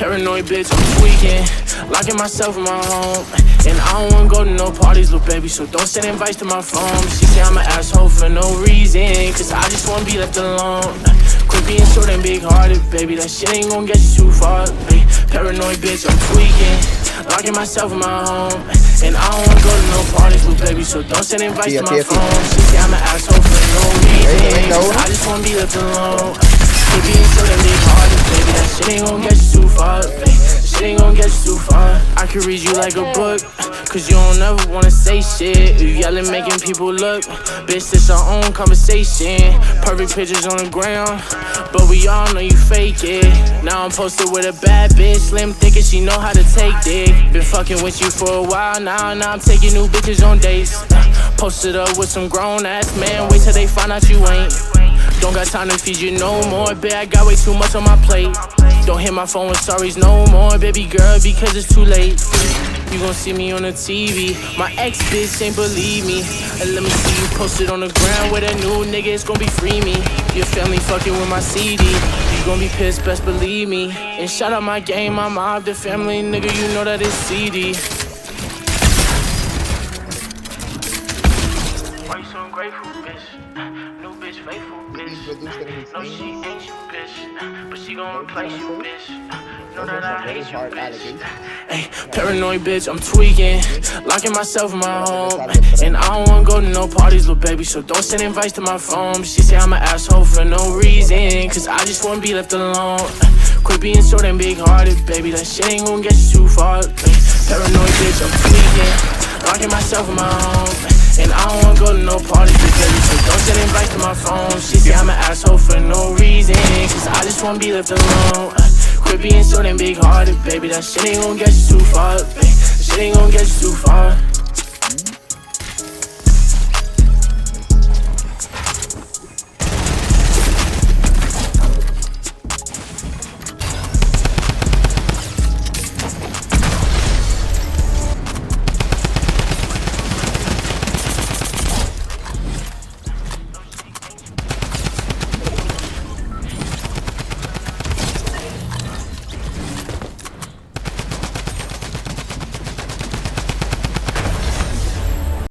Paranoid bitch, I'm tweaking, locking myself in my home. And I don't wanna go to no parties, little baby, so don't send invites to my phone. She say I'm an asshole for no reason, cause I just wanna be left alone. Quit being short and big-hearted, baby, that shit ain't gon' get you too far. Paranoid bitch, I'm tweaking, locking myself in my home. And I don't wanna go to no parties, little baby, so don't send invites to my phone. She say I'm an asshole for no reason, cause I just wanna be left alone. Quit being short and big-hearted, baby, that shit ain't gon' get you too far. Shit ain't gon' get you too far. I can read you like a book, cause you don't ever wanna say shit. You yelling, making people look. Bitch, this our own conversation. Perfect pictures on the ground, but we all know you fake it. Now I'm posted with a bad bitch, slim thinking she know how to take dick. Been fucking with you for a while now I'm taking new bitches on dates. Posted up with some grown ass man, wait till they find out you ain't. Don't got time to feed you no more, bitch, I got way too much on my plate. Don't hit my phone with sorries no more, baby girl, because it's too late. You gon' see me on the TV, my ex bitch ain't believe me. And let me see you posted on the ground with a new nigga, it's gon' be free me. Your family fucking with my CD, you gon' be pissed, best believe me. And shout out my game, my mob, the family, nigga, you know that it's CD. Why you so ungrateful, bitch? New bitch, faithful, bitch. No, she ain't you, bitch, but she gon' replace you, bitch. Know that I hate you, bitch. Ay, paranoid bitch, I'm tweaking, locking myself in my home. And I don't wanna go to no parties, little baby, so don't send invites to my phone. She say I'm an asshole for no reason, cause I just wanna be left alone. Quit being short and big-hearted, baby, that shit ain't gon' get you too far. Paranoid bitch, I'm tweaking, locking myself in my home. And I don't wanna go to no parties, baby, so don't send invites to my phone. She say I'm an asshole for no reason, cause I just wanna be left alone. Quit being short and big-hearted, baby, that shit ain't gon' get you too far, baby. That shit ain't gon' get you too far.